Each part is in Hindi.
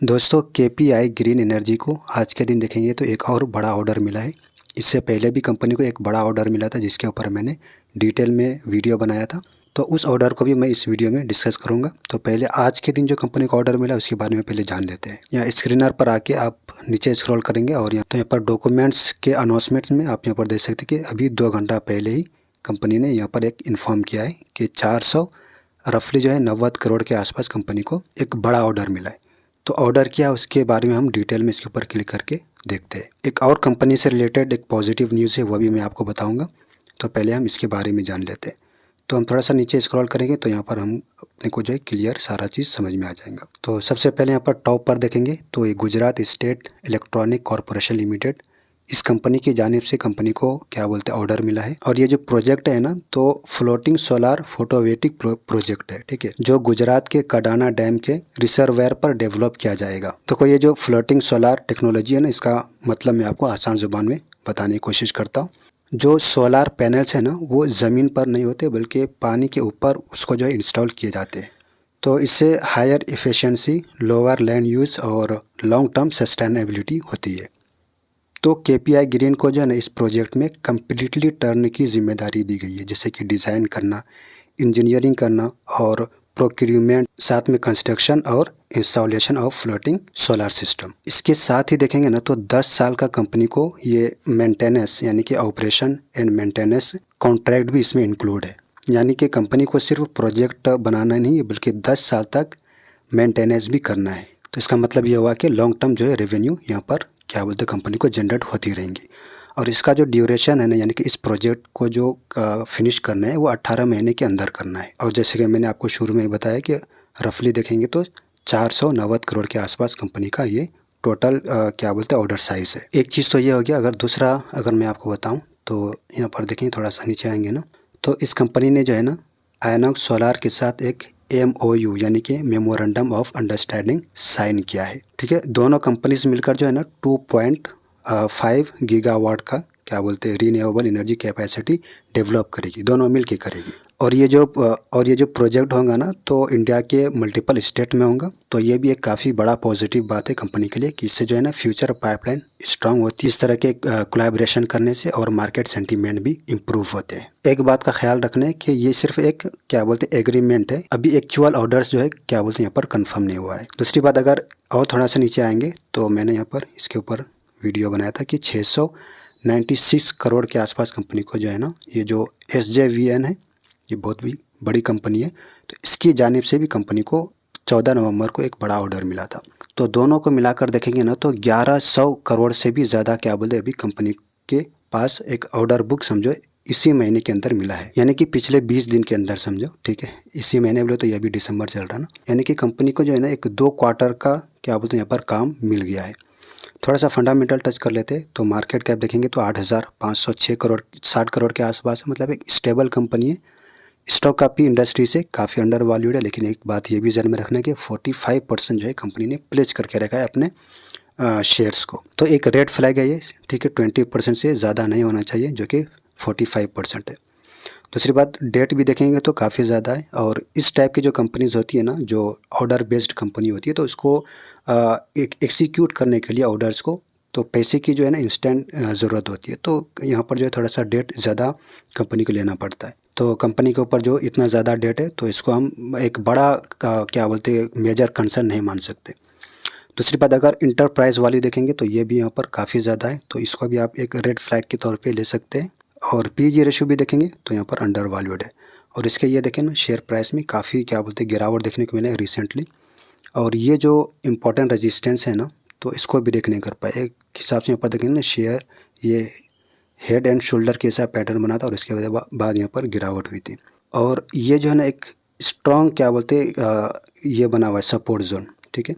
दोस्तों केपीआई ग्रीन एनर्जी को आज के दिन देखेंगे तो एक और बड़ा ऑर्डर मिला है। इससे पहले भी कंपनी को एक बड़ा ऑर्डर मिला था जिसके ऊपर मैंने डिटेल में वीडियो बनाया था। तो उस ऑर्डर को भी मैं इस वीडियो में डिस्कस करूंगा। तो पहले आज के दिन जो कंपनी को ऑर्डर मिला उसके बारे में पहले जान लेते हैं। यहाँ स्क्रीनर पर आके आप नीचे स्क्रॉल करेंगे और यहाँ पर डॉक्यूमेंट्स के अनाउंसमेंट में आप यहाँ पर देख सकते हैं कि अभी 2 घंटा पहले ही कंपनी ने यहाँ पर एक इन्फॉर्म किया है कि 400 रफली जो है 90 करोड़ के आसपास कंपनी को एक बड़ा ऑर्डर मिला है। तो ऑर्डर किया उसके बारे में हम डिटेल में इसके ऊपर क्लिक करके देखते हैं। एक और कंपनी से रिलेटेड एक पॉजिटिव न्यूज़ है, वो भी मैं आपको बताऊंगा। तो पहले हम इसके बारे में जान लेते हैं। तो हम थोड़ा सा नीचे स्क्रॉल करेंगे तो यहाँ पर हम अपने को जो है क्लियर सारा चीज़ समझ में आ जाएगा। तो सबसे पहले यहाँ पर टॉप पर देखेंगे तो ये Gujarat state electronic corporation limited, इस कंपनी की जानिब से कंपनी को क्या बोलते हैं ऑर्डर मिला है। और ये जो प्रोजेक्ट है ना तो फ्लोटिंग सोलार फोटोवोल्टिक प्रोजेक्ट है, ठीक है, जो गुजरात के कडाना डैम के रिजर्वायर पर डेवलप किया जाएगा। तो कोई ये जो फ्लोटिंग सोलार टेक्नोलॉजी है ना, इसका मतलब मैं आपको आसान जुबान में बताने की कोशिश करता हूँ। जो सोलार पैनल्स है ना वो ज़मीन पर नहीं होते बल्कि पानी के ऊपर उसको जो है इंस्टॉल किए जाते हैं। तो इससे higher efficiency, lower land use और लॉन्ग टर्म सस्टेनेबिलिटी होती है। तो केपीआई ग्रीन को जो है ना इस प्रोजेक्ट में कम्प्लीटली टर्न की जिम्मेदारी दी गई है, जैसे कि डिज़ाइन करना, इंजीनियरिंग करना और प्रोक्यूरमेंट, साथ में कंस्ट्रक्शन और installation of floating solar system. इसके साथ ही देखेंगे ना तो 10 साल का कंपनी को ये मेंटेनेंस यानी कि ऑपरेशन एंड मेंटेनेंस कॉन्ट्रैक्ट भी इसमें इंक्लूड है। यानी कि कंपनी को सिर्फ प्रोजेक्ट बनाना नहीं है बल्कि 10 साल तक मेंटेनेंस भी करना है। तो इसका मतलब ये हुआ कि लॉन्ग टर्म जो है रेवेन्यू यहाँ पर क्या बोलते हैं कंपनी को जनरेट होती रहेंगी। और इसका जो ड्यूरेशन है ना, यानी कि इस प्रोजेक्ट को जो फिनिश करना है वो 18 महीने के अंदर करना है। और जैसे कि मैंने आपको शुरू में ही बताया कि रफली देखेंगे तो 490 करोड़ के आसपास कंपनी का ये टोटल क्या बोलते हैं ऑर्डर साइज़ है। एक चीज़ तो ये हो गया। अगर दूसरा अगर मैं आपको बताऊँ तो यहाँ पर देखेंगे, थोड़ा सा नीचे आएंगे ना, तो इस कंपनी ने जो है ना आयनॉक्स सोलार के साथ एक MOU यानी कि मेमोरेंडम ऑफ अंडरस्टैंडिंग साइन किया है, ठीक है। दोनों कंपनीज मिलकर जो है ना 2.5 गीगावाट का क्या बोलते हैं रीन्यूएबल एनर्जी कैपेसिटी डेवलप करेगी, दोनों मिल के करेगी। और ये जो प्रोजेक्ट होगा ना तो इंडिया के मल्टीपल स्टेट में होगा। तो ये भी एक काफ़ी बड़ा पॉजिटिव बात है कंपनी के लिए कि इससे जो है ना फ्यूचर पाइपलाइन स्ट्रांग होती है। इस तरह के कोलैबोरेशन करने से और मार्केट सेंटीमेंट भी इम्प्रूव होते हैं। एक बात का ख्याल रखना है कि ये सिर्फ एक क्या बोलते हैं एग्रीमेंट है, अभी एक्चुअल ऑर्डर्स जो है क्या बोलते हैं यहाँ पर कंफर्म नहीं हुआ है। दूसरी बात, अगर और थोड़ा सा नीचे आएंगे तो मैंने यहाँ पर इसके ऊपर वीडियो बनाया था कि 696 करोड़ के आसपास कंपनी को जो है ना ये जो SJVN है, ये बहुत भी बड़ी कंपनी है, तो इसकी जानिब से भी कंपनी को 14 नवंबर को एक बड़ा ऑर्डर मिला था। तो दोनों को मिलाकर देखेंगे ना तो 1100 करोड़ से भी ज़्यादा क्या बोलते अभी कंपनी के पास एक ऑर्डर बुक समझो इसी महीने के अंदर मिला है, यानी कि पिछले 20 दिन के अंदर समझो, ठीक है। इसी महीने बोले तो ये अभी दिसंबर चल रहा ना, यानी कि कंपनी को जो है ना एक 2 क्वार्टर का क्या बोलते हैं यहाँ पर काम मिल गया है। थोड़ा सा फंडामेंटल टच कर लेते हैं तो मार्केट कैप देखेंगे तो 8,506 करोड़ 60 करोड़ के आसपास है, मतलब एक स्टेबल कंपनी है। स्टॉक काफ़ी इंडस्ट्री से काफ़ी अंडर वैल्यूड है, लेकिन एक बात ये भी ध्यान में रखना है कि 45% जो है कंपनी ने प्लेज करके रखा है अपने शेयर्स को। तो एक रेड फ्लैग है ये, ठीक है, 20% से ज़्यादा नहीं होना चाहिए, जो कि 45% है। दूसरी बात, डेट भी देखेंगे तो काफ़ी ज़्यादा है। और इस टाइप की जो कंपनीज होती है ना, जो ऑर्डर बेस्ड कंपनी होती है, तो इसको एक एग्जीक्यूट करने के लिए ऑर्डर्स को तो पैसे की जो है ना इंस्टेंट ज़रूरत होती है। तो यहाँ पर जो है थोड़ा सा डेट ज़्यादा कंपनी को लेना पड़ता है। तो कंपनी के ऊपर जो इतना ज़्यादा डेट है तो इसको हम एक बड़ा क्या बोलते हैं मेजर कंसर्न नहीं मान सकते। दूसरी बात, अगर इंटरप्राइज वाली देखेंगे तो ये भी यहाँ पर काफ़ी ज़्यादा है, तो इसको भी आप एक रेड फ्लैग के तौर पे ले सकते हैं। और PG रेशियो भी देखेंगे तो यहाँ पर अंडर वैल्यूड है। और इसके ये देखें ना शेयर प्राइस में काफ़ी क्या बोलते हैं गिरावट देखने को मिला है रिसेंटली। और ये जो इम्पोर्टेंट रेजिस्टेंस है ना तो इसको भी देख नहीं कर पाए। एक हिसाब से यहाँ पर देखेंगे ना शेयर ये हेड एंड शोल्डर के ऐसा पैटर्न बना था और इसके बाद यहाँ पर गिरावट हुई थी। और ये जो है ना एक स्ट्रॉन्ग क्या बोलते ये बना हुआ है सपोर्ट जोन, ठीक है।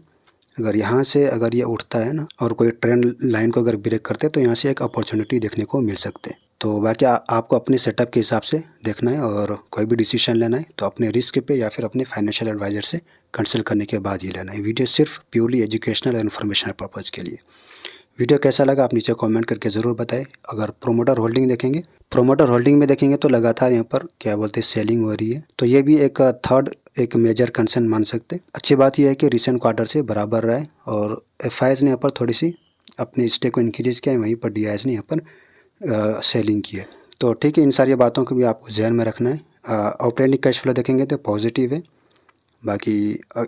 अगर यहाँ से अगर ये उठता है ना और कोई ट्रेंड लाइन को अगर ब्रेक करते हैं तो यहाँ से एक अपॉर्चुनिटी देखने को मिल सकते हैं। तो बाकी आपको अपने सेटअप के हिसाब से देखना है और कोई भी डिसीजन लेना है तो अपने रिस्क पे या फिर अपने फाइनेंशियल एडवाइज़र से कंसल्ट करने के बाद ही लेना है। वीडियो सिर्फ प्योरली एजुकेशनल और इन्फॉर्मेशनल पर्पज़ के लिए। वीडियो कैसा लगा आप नीचे कमेंट करके ज़रूर बताएं। अगर प्रोमोटर होल्डिंग में देखेंगे तो लगातार यहाँ पर क्या बोलते हैं सेलिंग हो रही है। तो ये भी एक थर्ड एक मेजर कंसर्न मान सकते। अच्छी बात यह है कि रिसेंट क्वार्टर से बराबर रहा है और एफआईआईज ने यहाँ पर थोड़ी सी अपनी स्टेक को इंक्रीज़ किया है, वहीं पर डीआईएस ने यहाँ पर सेलिंग की है। तो ठीक है, इन सारी बातों को भी आपको ध्यान में रखना है। ऑपरेटिंग कैश फ्लो देखेंगे तो पॉजिटिव है। बाकी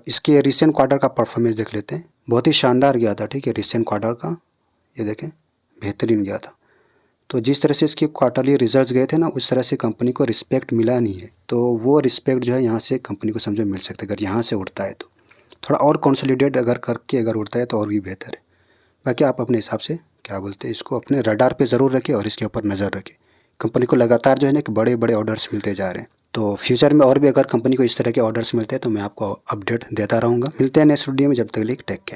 इसके रिसेंट क्वार्टर का परफॉर्मेंस देख लेते हैं। बहुत ही शानदार गया था, ठीक है, रिसेंट क्वार्टर का ये देखें बेहतरीन गया था। तो जिस तरह से इसके क्वार्टरली रिजल्ट्स गए थे ना, उस तरह से कंपनी को रिस्पेक्ट मिला नहीं है। तो वो रिस्पेक्ट जो है यहाँ से कंपनी को समझो मिल सकता है। अगर यहाँ से उठता है तो थोड़ा और कंसोलिडेट अगर करके अगर उठता है तो और भी बेहतर है। बाकी आप अपने हिसाब से क्या बोलते हैं, इसको अपने रडार पे ज़रूर रखें और इसके ऊपर नज़र रखें। कंपनी को लगातार जो है ना कि बड़े बड़े ऑर्डर्स मिलते जा रहे हैं। तो फ्यूचर में और भी अगर कंपनी को इस तरह के ऑर्डर्स मिलते हैं तो मैं आपको अपडेट देता रहूँगा। मिलते हैं नेक्स्ट वीडियो में, जब तक के लिए टेक केयर।